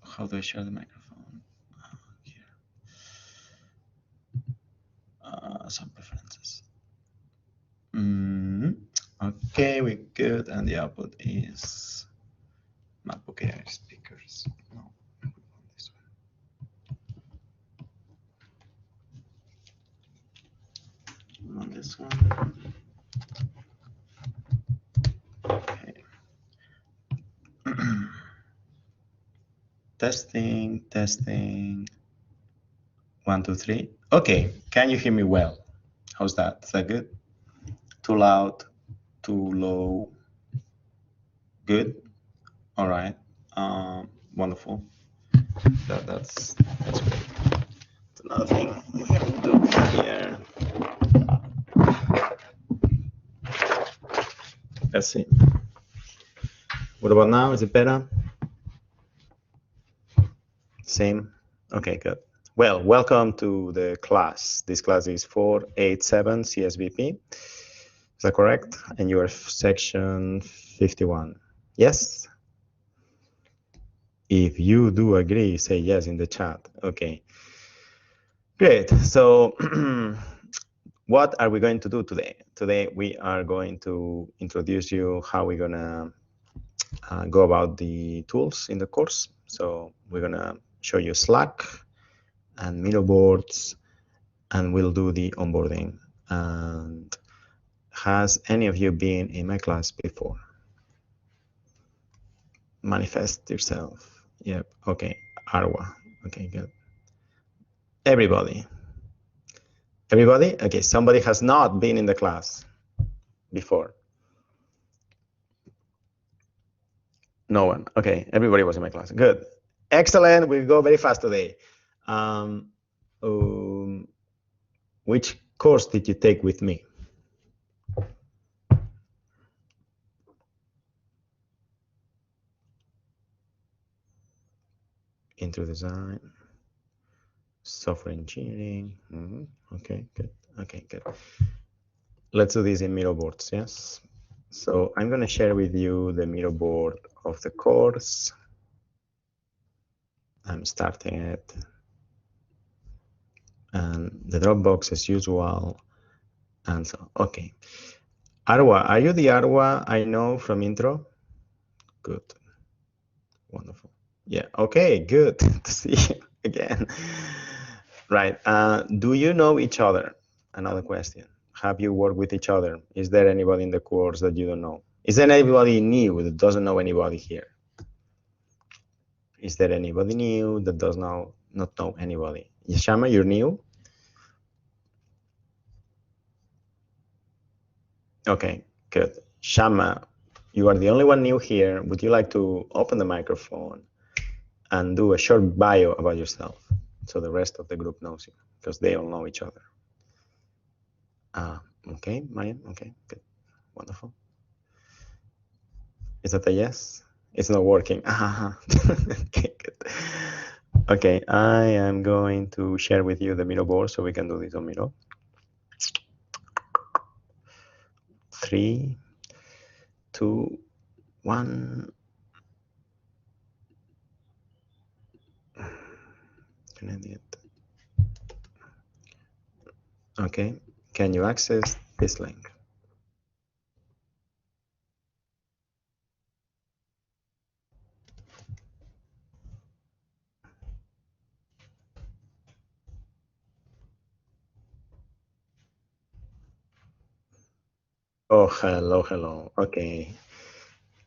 How do I share the microphone? Here. Some preferences. Okay, we're good, and the output is MacBook Air speakers. No, we want this one. On this one. Okay. Testing, testing. 1, 2, 3. Okay, can you hear me well? How's that? Is that good? Too loud? Too low? Good? All right. Wonderful. That's great. That's another thing we can do here. Let's see. What about now? Is it better? Same? Okay, good. Well, welcome to the class. This class is 487 CSVP. Is that correct? And you are section 51. Yes? If you do agree, say yes in the chat. Okay. Great. So what are we going to do today? Today we are going to introduce you how we're going to go about the tools in the course. So we're going to show you Slack and Miro boards, and we'll do the onboarding. And has any of you been in my class before? Manifest yourself. Yep. Okay. Arwa. Okay, good. Everybody. Everybody? Okay, somebody has not been in the class before. No one. Okay, everybody was in my class. Good. Excellent. We'll go very fast today. Which course did you take with me? Intro design, software engineering. Okay, good. Okay, good. Let's do this in Miro boards, yes? So I'm going to share with you the Miro board of the course. I'm starting it. And the Dropbox as usual. And so, okay. Arwa, are you the Arwa I know from intro? Good. Wonderful. Yeah, okay, good to see you again. Right, do you know each other? Another question. Have you worked with each other? Is there anybody in the course that you don't know? Is there anybody new that doesn't know anybody here? Is there anybody new that does not know anybody? Shama, you're new? Okay, good. Shama, you are the only one new here. Would you like to open the microphone and do a short bio about yourself so the rest of the group knows you, because they all know each other? Okay, Mariam, okay, good, wonderful. Is that a yes? It's not working. Okay, good. Okay, I am going to share with you the Miro board so we can do this on Miro. 3, 2, 1. Okay, can you access this link? Oh, hello, hello. Okay.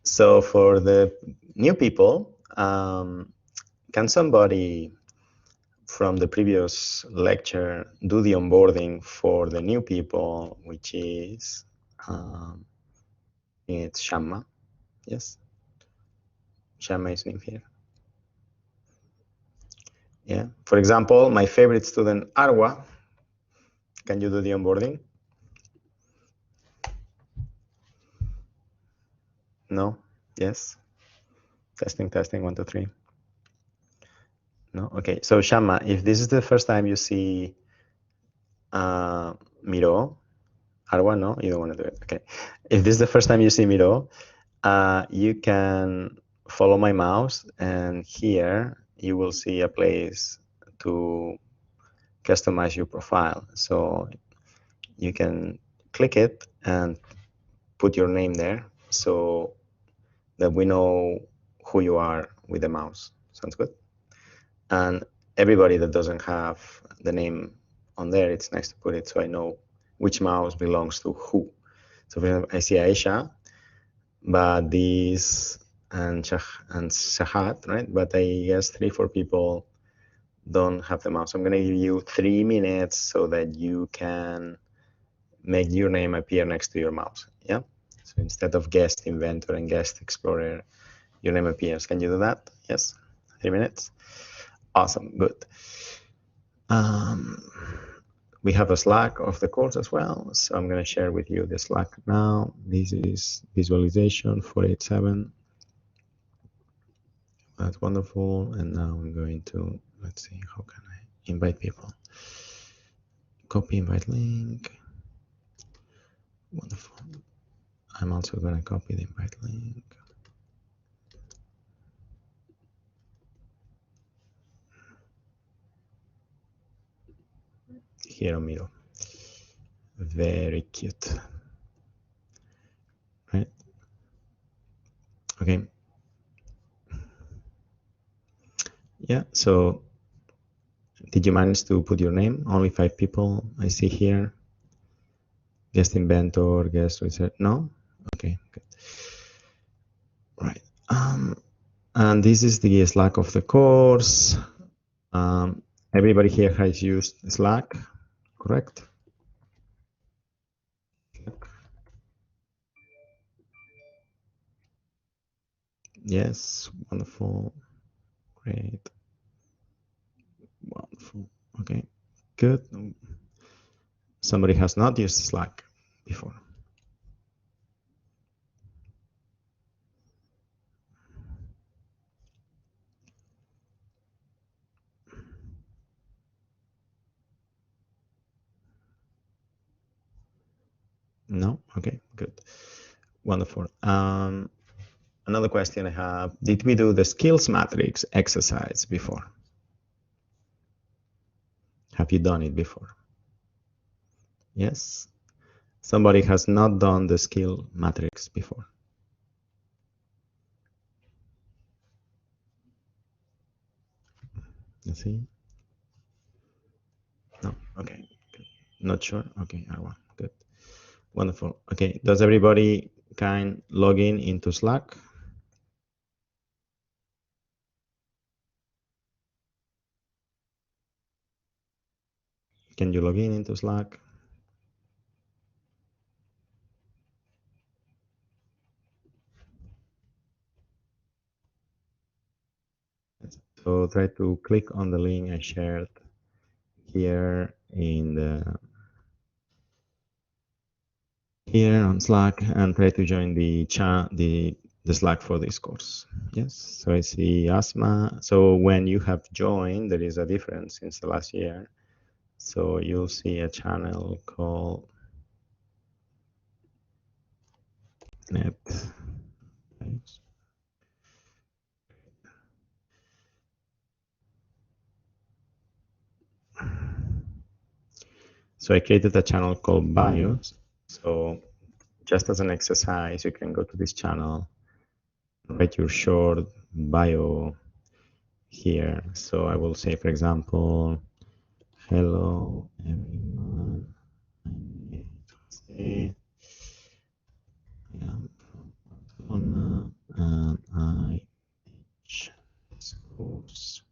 So for the new people, can somebody from the previous lecture do the onboarding for the new people, which is it's Shama? Yes, Shama is new here. Yeah. For example, my favorite student Arwa. Can you do the onboarding? No. Yes. Testing, testing. 1, 2, 3. No. Okay. So Shama, if this is the first time you see Miro, Arwa, no, you don't want to do it. Okay. If this is the first time you see Miro, you can follow my mouse, and here you will see a place to customize your profile. So you can click it and put your name there so that we know who you are with the mouse. Sounds good? And everybody that doesn't have the name on there, it's nice to put it so I know which mouse belongs to who. So for example, I see Aisha, but these and Shahat, right? But I guess 3-4 people don't have the mouse. I'm going to give you 3 minutes so that you can make your name appear next to your mouse. Yeah. So instead of guest inventor and guest explorer, your name appears. Can you do that? Yes. 3 minutes. Awesome. Good. We have a Slack of the course as well. So I'm going to share with you the Slack now. This is visualization 487. That's wonderful. And now I'm going to, let's see, how can I invite people? Copy invite link. Wonderful. I'm also going to copy the invite link. Here, Miro. Very cute. Right? Okay. Yeah, so did you manage to put your name? Only 5 people I see here. Guest inventor, guest research. No? Okay, good. Right. And this is the Slack of the course. Everybody here has used Slack, correct? Yes, wonderful. Great. Wonderful. Okay, good. Somebody has not used Slack before. No? Okay, good. Wonderful. Another question I have, did we do the skills matrix exercise before? Have you done it before? Yes? Somebody has not done the skill matrix before. Let's see. No, okay. Not sure. Okay, Arwa, good. Wonderful. Okay, does everybody can log in into Slack? Can you log in into Slack? So try to click on the link I shared here in the here on Slack and try to join the chat, the Slack for this course. Yes, so I see Asma. So when you have joined, there is a difference since the last year. So you'll see a channel called Net. So I created a channel called Bios. So just as an exercise, you can go to this channel, write your short bio here. So I will say, for example, hello everyone. I am from Barcelona and I teach this course.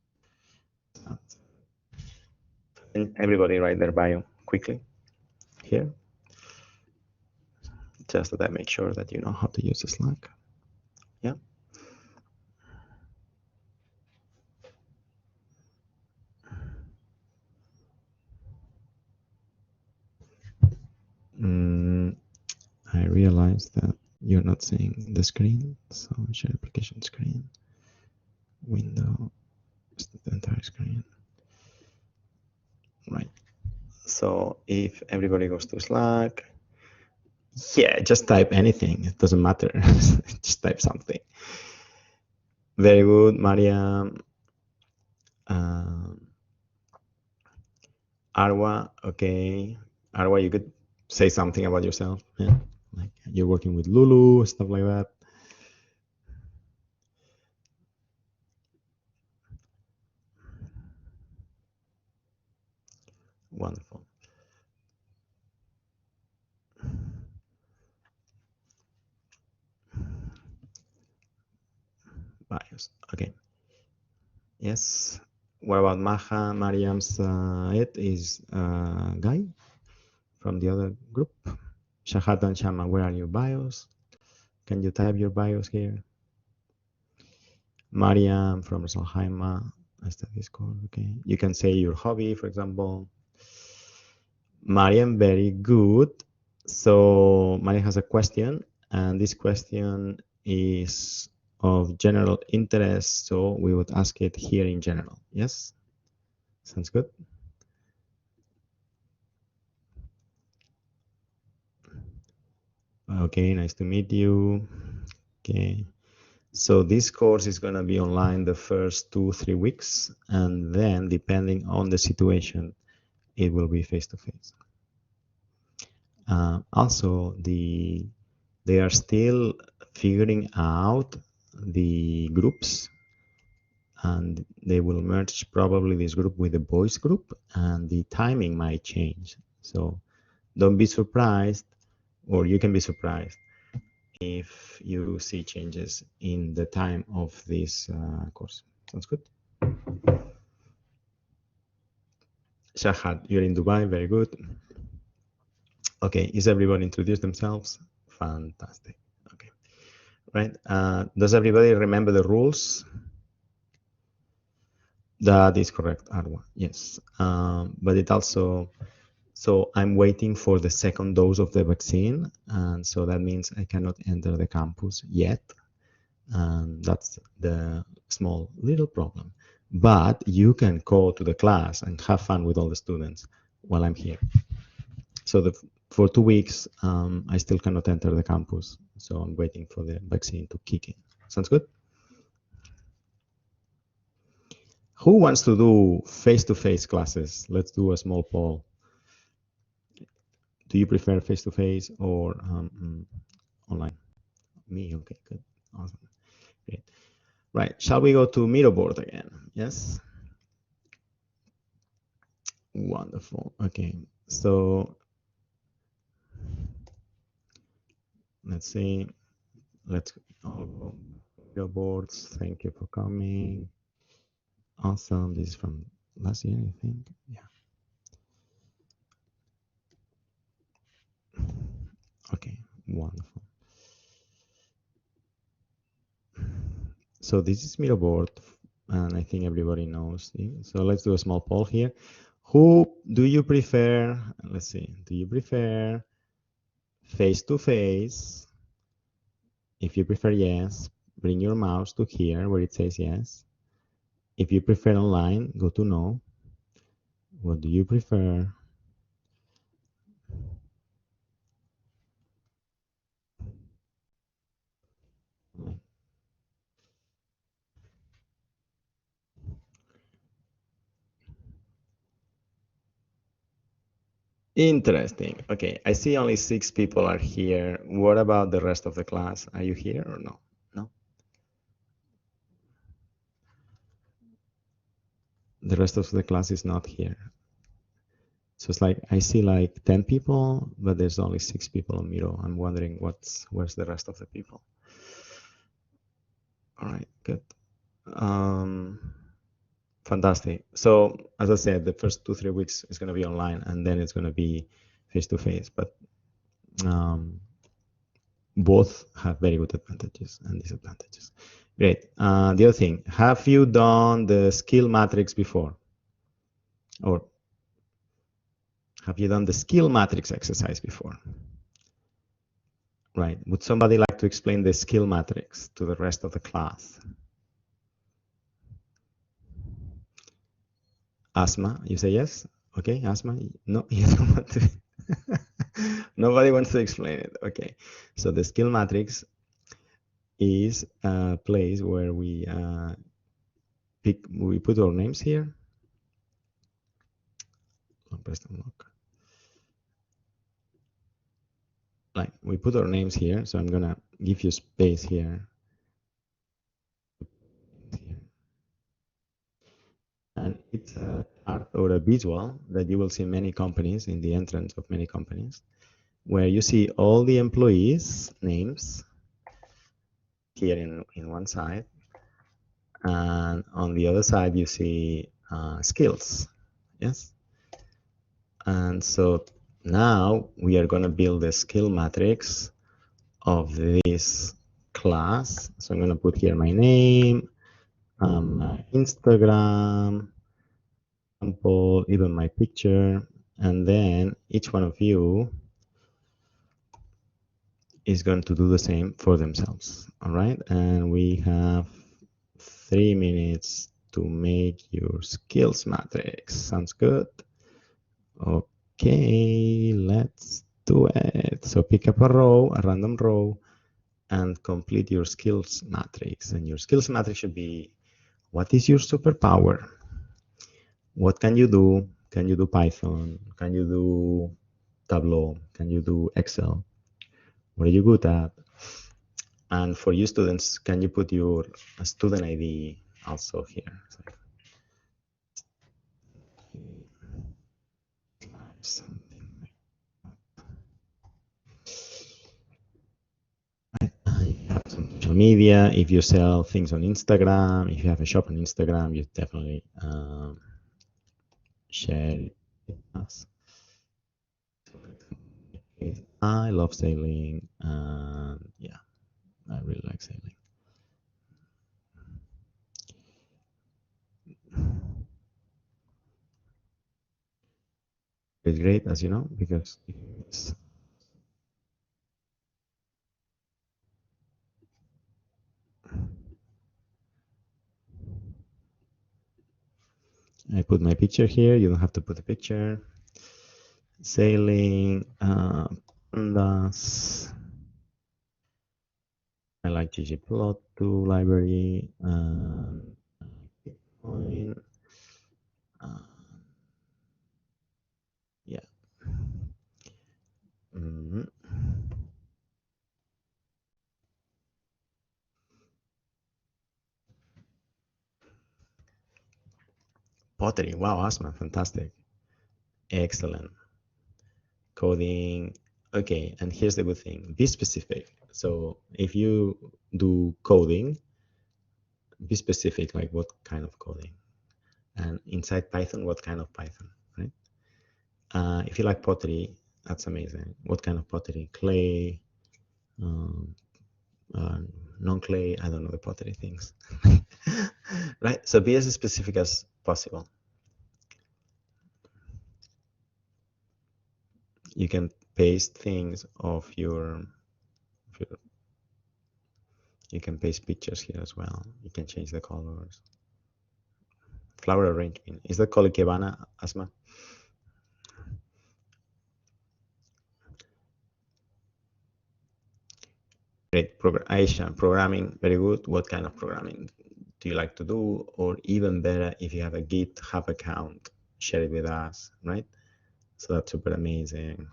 And everybody write their bio quickly here, just that I make sure that you know how to use the Slack. Yeah. I realized that you're not seeing the screen, so share application screen, window, the entire screen. Right. So if everybody goes to Slack, Yeah, just type anything. It doesn't matter. Just type something. Very good, Maria. Arwa, okay. Arwa, you could say something about yourself. Yeah, like you're working with Lulu, stuff like that. Wonderful. Bios. Okay. Yes. What about Maha? Mariam's it is Guy from the other group. Shahad and Shama, where are your bios? Can you type your bios here? Mariam from Salhaima. That's the Discord. Okay. You can say your hobby, for example. Mariam, very good. So Mariam has a question, and this question is of general interest. So we would ask it here in general. Yes? Sounds good. Okay, nice to meet you. Okay. So this course is going to be online the first 2-3 weeks, and then depending on the situation, it will be face-to-face. Also, they are still figuring out the groups, and they will merge probably this group with the boys group, and the timing might change. So don't be surprised, or you can be surprised if you see changes in the time of this course. Sounds good. Shahad, you're in Dubai, very good. Okay, is everybody introduced themselves? Fantastic. Okay, right. Does everybody remember the rules? That is correct, Arwa. Yes, but it also, so I'm waiting for the second dose of the vaccine, and so that means I cannot enter the campus yet. That's the small little problem. But you can go to the class and have fun with all the students while I'm here. So for 2 weeks, I still cannot enter the campus. So I'm waiting for the vaccine to kick in. Sounds good? Who wants to do face-to-face classes? Let's do a small poll. Do you prefer face-to-face or online? Me, okay, good, awesome, great. Right, shall we go to Miro board again? Yes. Wonderful. Okay, so let's see. Let's all go Miro boards. Thank you for coming. Awesome. This is from last year, I think. Yeah. Okay. Wonderful. So this is Miro board, and I think everybody knows. So let's do a small poll here. Who do you prefer? Let's see. Do you prefer face-to-face? If you prefer yes, bring your mouse to here where it says yes. If you prefer online, go to no. What do you prefer? Interesting. Okay, I see only 6 people are here. What about the rest of the class? Are you here or no? No? The rest of the class is not here. So it's like I see like 10 people, but there's only 6 people on Miro. I'm wondering where's the rest of the people. All right, good. Fantastic. So as I said, the first 2-3 weeks is going to be online, and then it's going to be face-to-face. But both have very good advantages and disadvantages. Great. The other thing, have you done the skill matrix before? Or have you done the skill matrix exercise before? Right. Would somebody like to explain the skill matrix to the rest of the class? Asma, you say yes? Okay, Asma, no, you don't want to. Nobody wants to explain it. Okay, so the skill matrix is a place where we put our names here. Like we put our names here, so I'm gonna give you space here. And it's a art or a visual that you will see in many companies, in the entrance of many companies, where you see all the employees' names here in one side, and on the other side you see skills. Yes. And so now we are going to build a skill matrix of this class. So I'm going to put here my name, my Instagram, example, even my picture, and then each one of you is going to do the same for themselves. All right, and we have 3 minutes to make your skills matrix. Sounds good? Okay, let's do it. So pick up a row, a random row, and complete your skills matrix. And your skills matrix should be, what is your superpower? What can you do? Can you do Python? Can you do Tableau? Can you do Excel? What are you good at? And for you students, can you put your student ID also here? Social media, if you sell things on Instagram, if you have a shop on Instagram, you definitely share it with us. I love sailing, and yeah, I really like sailing. It's great, as you know, because I put my picture here. You don't have to put a picture. Sailing, pandas. I like ggplot2 library. Bitcoin. Yeah. Pottery. Wow, Asma, fantastic. Excellent. Coding. Okay, and here's the good thing. Be specific. So if you do coding, be specific, like what kind of coding. And inside Python, what kind of Python, right? If you like pottery, that's amazing. What kind of pottery? Clay, non-clay, I don't know the pottery things. Right? So be as specific as possible. You can paste things of your you can paste pictures here as well. You can change the colors. Flower arrangement. Is that called Ikebana, Asma? Great. Aisha, programming, very good. What kind of programming do you like to do? Or even better, if you have a GitHub account, share it with us, right? So that's super amazing.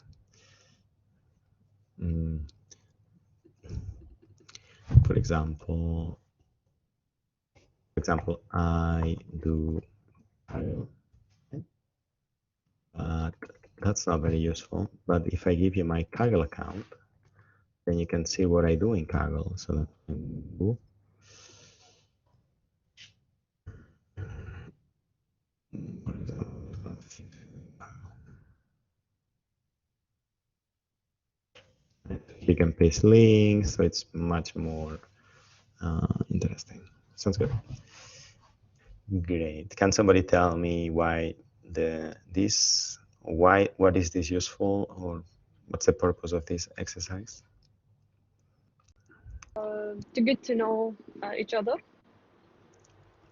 For example, I do, but that's not very useful. But if I give you my Kaggle account, then you can see what I do in Kaggle. So that's cool. You can paste links, so it's much more interesting. Sounds good. Great. Can somebody tell me why what is this useful, or what's the purpose of this exercise? To get to know each other.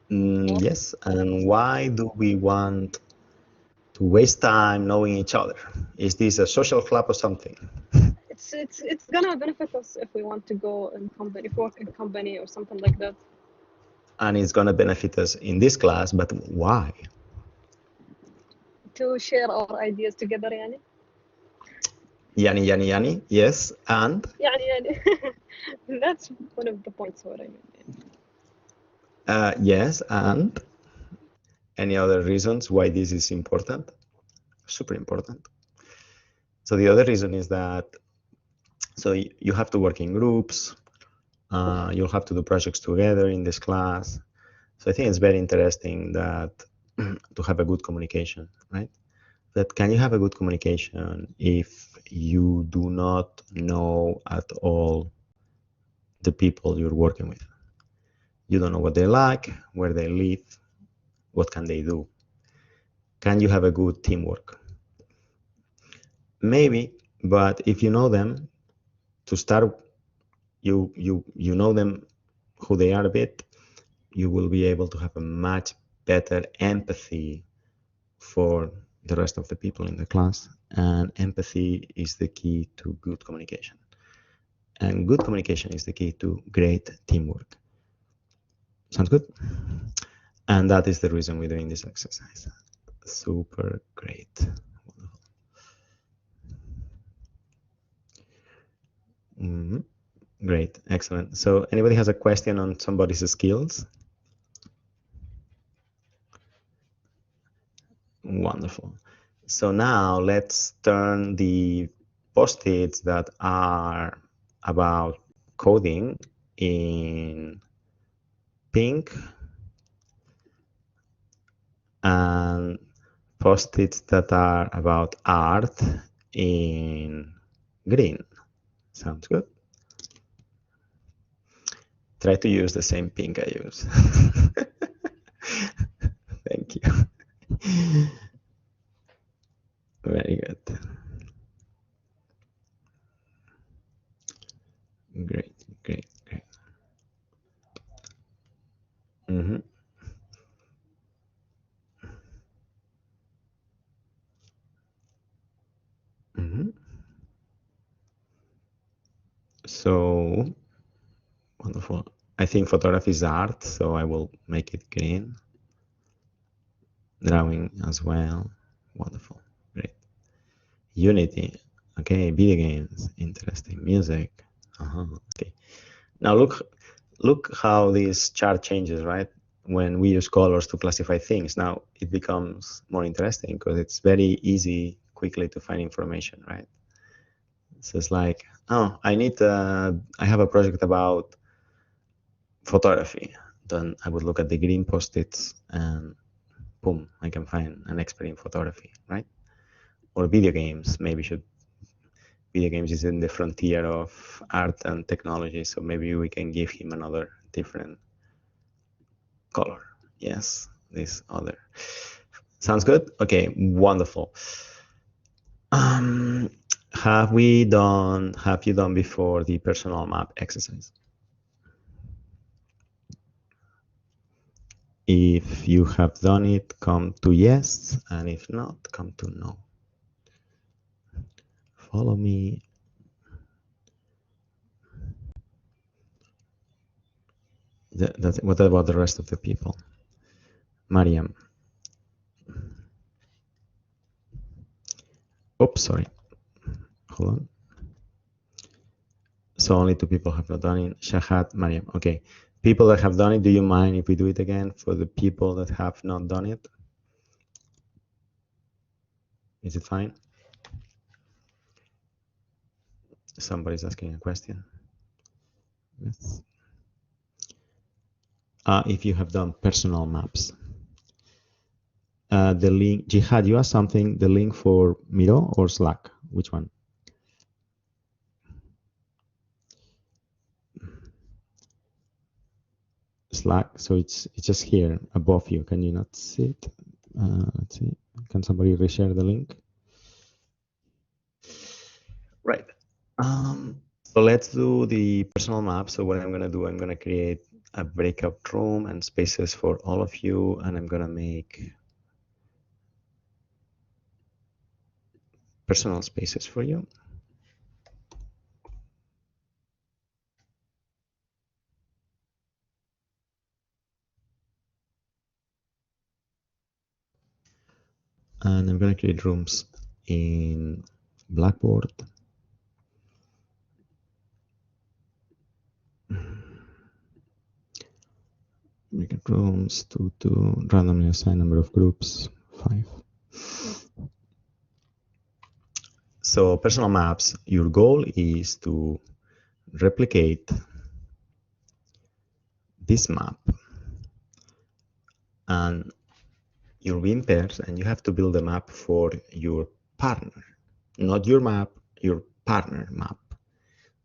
Yes, and why do we want to waste time knowing each other? Is this a social club or something? it's gonna benefit us if we want to go in company, if we work in company or something like that. And it's going to benefit us in this class, but why? To share our ideas together, يعني. Yani, yes, and? يعني that's one of the points what I mean. Yes, and? Any other reasons why this is important? Super important. So the other reason is that, so you have to work in groups, you'll have to do projects together in this class. So I think it's very interesting that to have a good communication, right? That can you have a good communication if you do not know at all the people you're working with? You don't know what they like, where they live, what can they do? Can you have a good teamwork? Maybe, but if you know them, to start, you know them, who they are a bit, you will be able to have a much better empathy for the rest of the people in the class. And empathy is the key to good communication. And good communication is the key to great teamwork. Sounds good? And that is the reason we're doing this exercise. Super great. Mm-hmm. Great, excellent. So anybody has a question on somebody's skills? Wonderful. So now let's turn the post-its that are about coding in pink and post-its that are about art in green. Sounds good? Try to use the same pink I use. Thank you. Very good. Great, great, great. Mm-hmm. Mm-hmm. So wonderful. I think photography is art, so I will make it green. Drawing as well. Wonderful. Great. Unity. Okay. Video games. Interesting. Music. Okay. Now look how this chart changes, right? When we use colors to classify things. Now it becomes more interesting because it's very easy quickly to find information, right? So it's like, oh, I have a project about photography. Then I would look at the green post-its and boom, I can find an expert in photography, right? Or video games, video games is in the frontier of art and technology, so maybe we can give him another different color. Yes, this other. Sounds good? Okay, wonderful. Have you done before the personal map exercise? If you have done it, come to yes, and if not, come to no. Follow me. What about the rest of the people? Mariam. Oops, sorry. Hold on. So only two people have not done it. Shahat, Mariam. Okay. People that have done it, do you mind if we do it again for the people that have not done it? Is it fine? Somebody's asking a question. Yes. If you have done personal maps. The link, Jihad, you asked something, the link for Miro or Slack? Which one? Slack, so it's just here above you. Can you not see it? Let's see. Can somebody reshare the link? Right. So let's do the personal map. So what I'm going to do, I'm going to create a breakout room and spaces for all of you, and I'm going to make personal spaces for you. And I'm going to create rooms in Blackboard. Make it rooms to randomly assign number of groups, 5. So personal maps, your goal is to replicate this map and you'll be in pairs and you have to build a map for your partner, not your map, your partner map.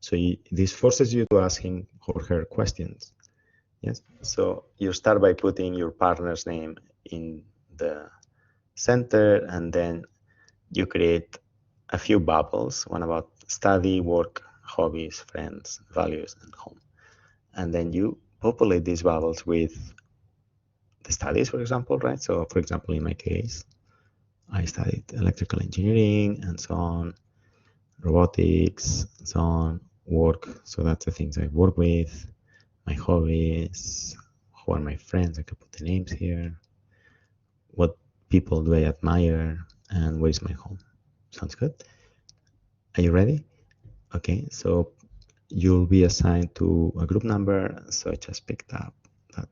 So this forces you to ask him or her questions. Yes. So you start by putting your partner's name in the center, and then you create a few bubbles, one about study, work, hobbies, friends, values, and home. And then you populate these bubbles with the studies, for example, right? So for example, in my case, I studied electrical engineering and so on, robotics, and so on, work. So that's the things I work with, my hobbies, who are my friends. I could put the names here. What people do I admire, and where is my home? Sounds good. Are you ready? Okay, so you'll be assigned to a group number, so I just picked up that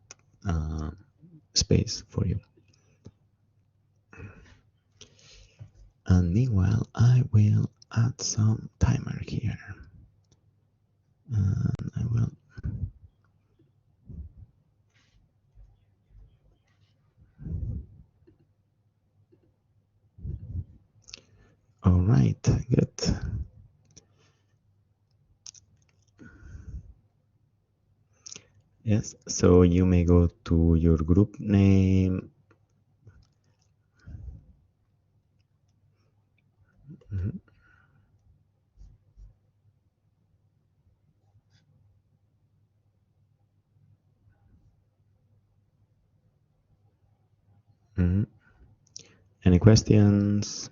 space for you. And meanwhile, I will add some timer here. And I will. All right, good. Yes, so you may go to your group name. Mm-hmm. Mm-hmm. Any questions?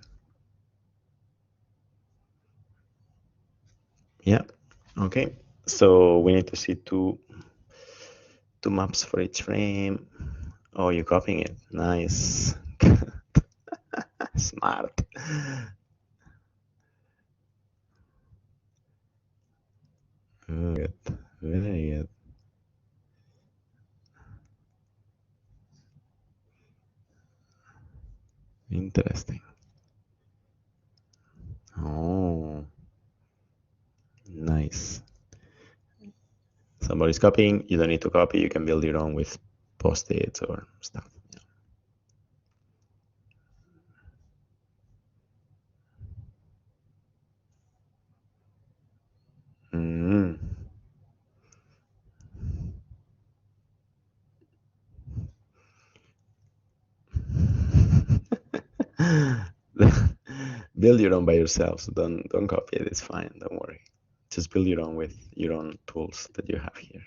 Yeah. Okay. So we need to see two maps for each frame. Oh, you're copying it. Nice. Smart. Good. Very good. Interesting. Oh, nice. Somebody's copying. You don't need to copy. You can build your own with post-its or stuff. Mm. Build your own by yourself. So don't copy it. It's fine. Don't worry. Just build your own with your own tools that you have here.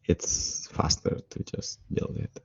It's faster to just build it.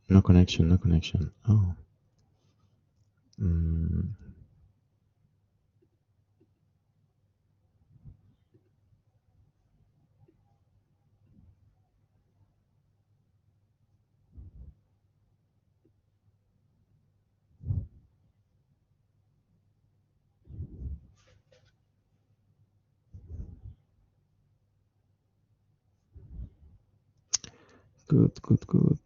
No connection, no connection. Oh. Mm. Good, good, good.